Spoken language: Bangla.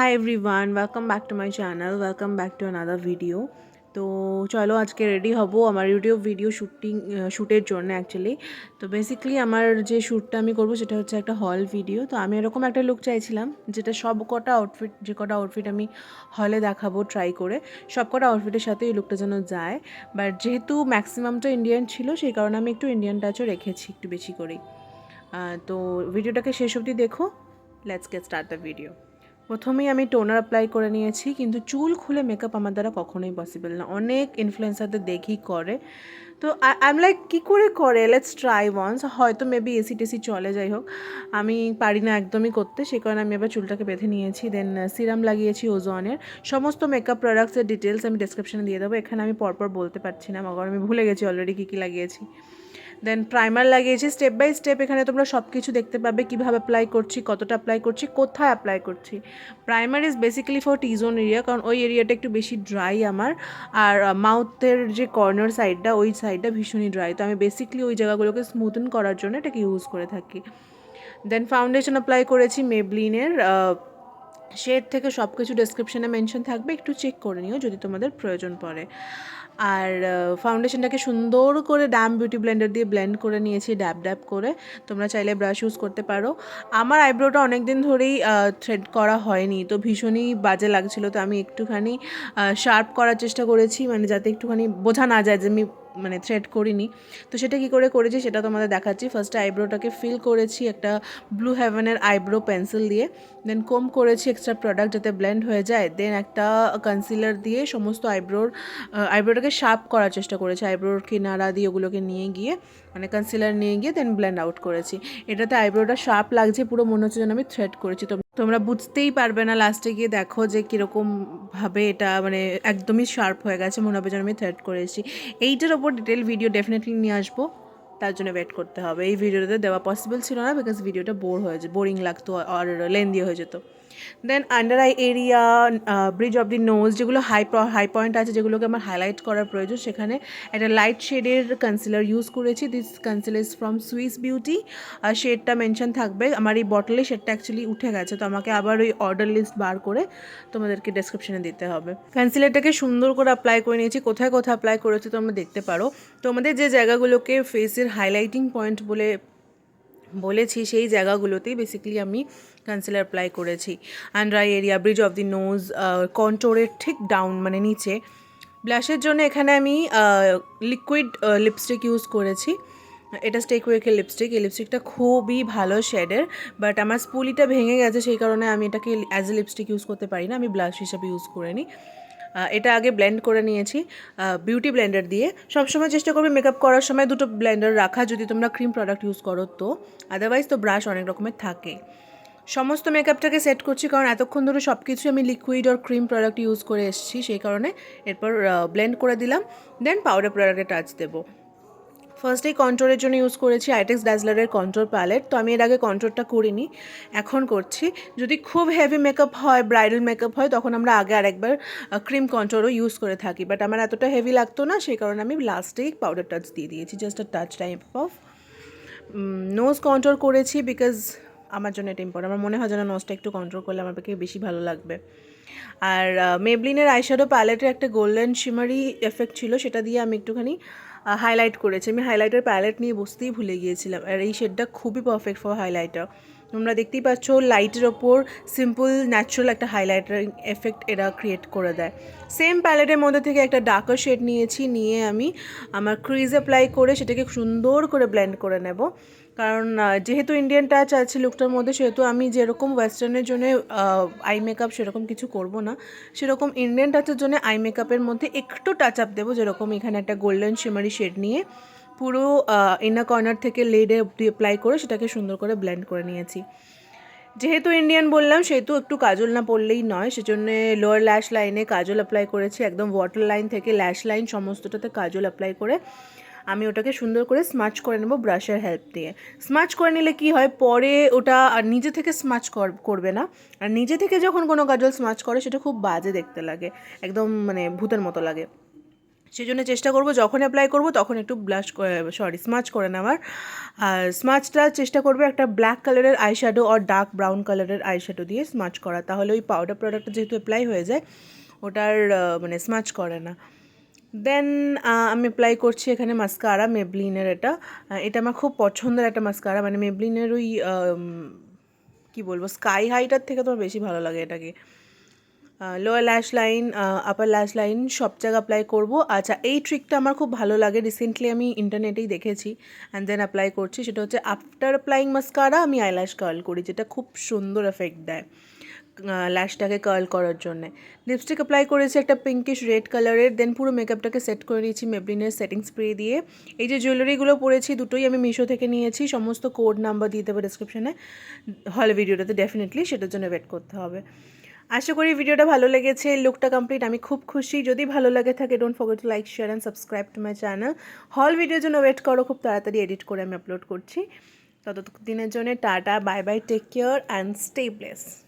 Hi everyone, welcome back to my channel, welcome back to another video. তো চলো আজকে রেডি হব আমার ইউটিউব ভিডিও শ্যুটের জন্য অ্যাকচুয়ালি। তো বেসিক্যালি আমার যে শ্যুটটা আমি করব সেটা হচ্ছে একটা হল ভিডিও। তো আমি এরকম একটা লুক চাইছিলাম যেটা সব কটা আউটফিট আমি হলে দেখাবো ট্রাই করে, সব কটা আউটফিটের সাথে এই লুকটা যেন যায়। বাট যেহেতু ম্যাক্সিমামটা ইন্ডিয়ান ছিল সেই কারণে আমি একটু ইন্ডিয়ান টাচও রেখেছি একটু বেশি করেই। তো ভিডিওটাকে শেষ অবধি দেখো। Let's get start the video. প্রথমেই আমি টোনার অ্যাপ্লাই করে নিয়েছি, কিন্তু চুল খুলে মেকআপ আমার দ্বারা কখনোই পসিবল না। অনেক ইনফ্লুয়েন্সারদের দেখি করে, তো আই এম লাইক কী করে করে, লেটস ট্রাই ওয়ান্স। হয়তো মেবি এসি টেসি চলে, যাই হোক আমি পারি না একদমই করতে, সে কারণে আমি এবার চুলটাকে বেঁধে নিয়েছি। দেন সিরাম লাগিয়েছি ওজনের। সমস্ত মেকআপ প্রোডাক্টসের ডিটেলস আমি ডেসক্রিপশনে দিয়ে দেবো, এখানে আমি পরপর বলতে পারছি না, মগর আমি ভুলে গেছি অলরেডি কী কী লাগিয়েছি। দেন প্রাইমার লাগিয়েছি স্টেপ বাই স্টেপ। এখানে তোমরা সব কিছু দেখতে পাবে, কীভাবে অ্যাপ্লাই করছি, কতটা অ্যাপ্লাই করছি, কোথায় অ্যাপ্লাই করছি। Primer is basically for T zone area, কারণ ওই এরিয়াটা একটু বেশি ড্রাই আমার, আর মাউথের যে কর্নার সাইডটা ওই সাইডটা ভীষণই ড্রাই। তো আমি বেসিক্যালি ওই জায়গাগুলোকে স্মুথেন করার জন্য এটাকে ইউজ করে থাকি। দেন ফাউন্ডেশন অ্যাপ্লাই করেছি মেবলিনের শেড থেকে, সব কিছু ডেসক্রিপশানে মেনশন থাকবে, একটু চেক করে নিও যদি তোমাদের প্রয়োজন পড়ে। আর ফাউন্ডেশনটাকে সুন্দর করে বিউটি ব্লেন্ডার দিয়ে ব্লেন্ড করে নিয়েছি, ড্যাব করে। তোমরা চাইলে ব্রাশ ইউজ করতে পারো। আমার আইব্রোটা অনেক দিন ধরেই থ্রেড করা হয়নি, তো ভীষণই বাজে লাগছিলো, তো আমি একটুখানি শার্প করার চেষ্টা করেছি, মানে যাতে একটুখানি বোঝা না যায় যে আমি থ্রেড করিনি। তো সেটা কী করে করেছি সেটা তোমাদের দেখাচ্ছি। ফার্স্টে আইব্রোটাকে ফিল করেছি একটা ব্লু হেভেনের আইব্রো পেন্সিল দিয়ে। দেন কোম করেছি এক্সট্রা প্রোডাক্ট যাতে ব্লেন্ড হয়ে যায়। দেন একটা কনসিলার দিয়ে সমস্ত আইব্রোটাকে শার্প করার চেষ্টা করেছি, আইব্রোর কিনারা দিয়ে ওগুলোকে নিয়ে গিয়ে, মানে কনসিলার নিয়ে গিয়ে দেন ব্লেন্ড আউট করেছি। এটাতে আইব্রোটা শার্প লাগছে, পুরো মনে হচ্ছে যেন আমি থ্রেড করেছি। তোমরা বুঝতেই পারবে না, লাস্টে গিয়ে দেখো যে কীরকমভাবে এটা একদমই শার্প হয়ে গেছে, মনে হবে যেন আমি থ্রেড করেছি। এইটার ওপর ডিটেল ভিডিও ডেফিনেটলি নিয়ে আসবো, তার জন্য ওয়েট করতে হবে। এই ভিডিওটাতে দেওয়া পসিবল ছিল না, বিকজ ভিডিওটা বোরিং লাগতো আর লেন্দি হয়ে যেত। Then under eye area, bridge of the nose, যেগুলো হাই পয়েন্ট আছে, যেগুলোকে আমার হাইলাইট করার প্রয়োজন, সেখানে একটা লাইট শেডের কনসিলার ইউজ করেছি। This concealer is from Swiss Beauty. আর শেডটা মেনশন থাকবে আমার এই বটলে, শেডটা অ্যাকচুয়ালি উঠে গেছে, তো আমাকে আবার ওই অর্ডার লিস্ট বার করে তোমাদেরকে ডেসক্রিপশনে দিতে হবে। কনসিলারটাকে সুন্দর করে অ্যাপ্লাই করে নিয়েছি, কোথায় কোথায় অ্যাপ্লাই করেছি তোমরা দেখতে পারো। তোমাদের যে জায়গাগুলোকে ফেসের হাইলাইটিং পয়েন্ট বলেছি সেই জায়গাগুলোতেই বেসিক্যালি আমি কনসিলার অ্যাপ্লাই করেছি। Under eye area, bridge of the nose, কন্ট্রোরের ঠিক ডাউন মানে নিচে। ব্লাশের জন্য এখানে আমি লিকুইড লিপস্টিক ইউজ করেছি। এটা স্টে কুইকের লিপস্টিক। এই লিপস্টিকটা খুবই ভালো শেডের, বাট আমার স্পুলিটা ভেঙে গেছে, সেই কারণে আমি এটাকে অ্যাজ এ লিপস্টিক ইউজ করতে পারি না, আমি ব্লাশ হিসাবে ইউজ করে নিই। এটা আগে ব্লেন্ড করে নিয়েছি বিউটি ব্লেন্ডার দিয়ে। সবসময় চেষ্টা করবে মেকআপ করার সময় দুটো ব্লেন্ডার রাখা, যদি তোমরা ক্রিম প্রোডাক্ট ইউজ করো তো, আদারওয়াইজ তো ব্রাশ অনেক রকমের থাকে। সমস্ত মেকআপটাকে সেট করছি, কারণ এতক্ষণ ধরে সব কিছু আমি লিকুইড আর ক্রিম প্রোডাক্ট ইউজ করে এসেছি, সেই কারণে এরপর ব্লেন্ড করে দিলাম। দেন পাউডার প্রোডাক্টে টাচ দেবো। ফার্স্টেই কন্ট্রোরের জন্য ইউজ করেছি আইটেক্স ডাজলারের কন্ট্রোর প্যালেট। তো আমি এর আগে কন্ট্রোরটা করিনি, এখন করছি। যদি খুব হেভি মেকআপ হয়, ব্রাইডাল মেকআপ হয়, তখন আমরা আগে আরেকবার ক্রিম কন্ট্রোরও ইউজ করে থাকি, বাট আমার এতটা হেভি লাগতো না, সেই কারণে আমি লাস্টেই পাউডার টাচ দিয়ে দিয়েছি, just a touch type of. Nose control করেছি বিকজ আমার জন্য এটা ইম্পর্টেন্ট, আমার মনে হয় যেন নোজটা একটু কন্ট্রোল করলে আমার বেশি ভালো লাগবে। আর মেবলিনের আইশ্যাডো প্যালেটের একটা গোল্ডেন শিমারি এফেক্ট ছিল, সেটা দিয়ে আমি একটুখানি হাইলাইট করেছি। আমি হাইলাইটার প্যালেট নিয়ে বসতেই ভুলে গিয়েছিলাম, আর এই শেডটা খুবই পারফেক্ট ফর হাইলাইটার। তোমরা দেখতেই পাচ্ছ লাইটের ওপর সিম্পল ন্যাচারাল একটা হাইলাইটার এফেক্ট এরা ক্রিয়েট করে দেয়। সেম প্যালেটের মধ্যে থেকে একটা ডার্কার শেড নিয়ে আমি আমার ক্রিজ অ্যাপ্লাই করে সেটাকে সুন্দর করে ব্লেন্ড করে নেব। কারণ যেহেতু ইন্ডিয়ান টাচ আছে লুকটার মধ্যে, সেহেতু আমি যেরকম ওয়েস্টার্নের জন্য আই মেকআপ সেরকম কিছু করব না, সেরকম ইন্ডিয়ান টাচের জন্য আই মেকআপের মধ্যে একটু টাচ আপ দেবো। যেরকম এখানে একটা গোল্ডেন শিমারি শেড নিয়ে পুরো ইনার কর্নার থেকে লেডে অ্যাপ্লাই করে সেটাকে সুন্দর করে ব্লেন্ড করে নিয়েছি। যেহেতু ইন্ডিয়ান বললাম, সেহেতু একটু কাজল না পড়লেই নয়, সেজন্য লোয়ার ল্যাশ লাইনে কাজল অ্যাপ্লাই করেছি। একদম ওয়াটার লাইন থেকে ল্যাশ লাইন সমস্তটাতে কাজল অ্যাপ্লাই করে আমি ওটাকে সুন্দর করে স্মাচ করে নেব ব্রাশের হেল্প দিয়ে। স্মাচ করে নিলে কি হয়, পরে ওটা আর নিজে থেকে স্মাচ করবে না, আর নিজে থেকে যখন কোনো কাজল স্মাচ করে সেটা খুব বাজে দেখতে লাগে, একদম ভূতের মতো লাগে। সেই জন্য চেষ্টা করব যখন অ্যাপ্লাই করব তখন একটু স্মাচ করে নেওয়ার। আর স্মাচটা চেষ্টা করবে একটা ব্ল্যাক কালারের আইশ্যাডো আর ডার্ক ব্রাউন কালারের আইশ্যাডো দিয়ে স্মাচ করা, তাহলে ওই পাউডার প্রোডাক্টটা যেহেতু অ্যাপ্লাই হয়ে যায় ওটার মানে স্মাচ করে না। দেন আমি অ্যাপ্লাই করছি এখানে মাস্কারা, মেবলিনের। এটা আমার খুব পছন্দের একটা মাস্কারা, মানে মেবলিনের ওই কী বলবো, স্কাই হাইটার থেকে তোমার বেশি ভালো লাগে এটাকে। লোয়ার ল্যাশ লাইন, আপার ল্যাশ লাইন সব জায়গা অ্যাপ্লাই করবো। আচ্ছা, এই ট্রিকটা আমার খুব ভালো লাগে, রিসেন্টলি আমি ইন্টারনেটেই দেখেছি অ্যান্ড দেন অ্যাপ্লাই করছি। সেটা হচ্ছে আফটার অ্যাপ্লাইং মাস্কারা আমি আইল্যাশ কার্ল করি, যেটা খুব সুন্দর এফেক্ট দেয় ল্যাশটাকে কার্ল করার জন্যে। লিপস্টিক অ্যাপ্লাই করেছি একটা পিঙ্কিশ রেড কালারের। দেন পুরো মেকআপটাকে সেট করে নিয়েছি মেবলিনের সেটিং স্প্রে দিয়ে। এই যে জুয়েলারিগুলো পরেছি দুটোই আমি মিশো থেকে নিয়েছি, সমস্ত কোড নাম্বার দিয়ে দেবো ডিসক্রিপশানে, হল ভিডিওটাতে ডেফিনেটলি, সেটার জন্য ওয়েট করতে হবে। আশা করি ভিডিওটা ভালো লেগেছে, লুকটা কমপ্লিট, আমি খুব খুশি। যদি ভালো লাগে থাকে don't forget to like, share and subscribe to my channel. হল ভিডিওর জন্য ওয়েট করো, খুব তাড়াতাড়ি এডিট করে আমি আপলোড করছি। ততদিনের জন্য tata, bye bye, take care and stay blessed.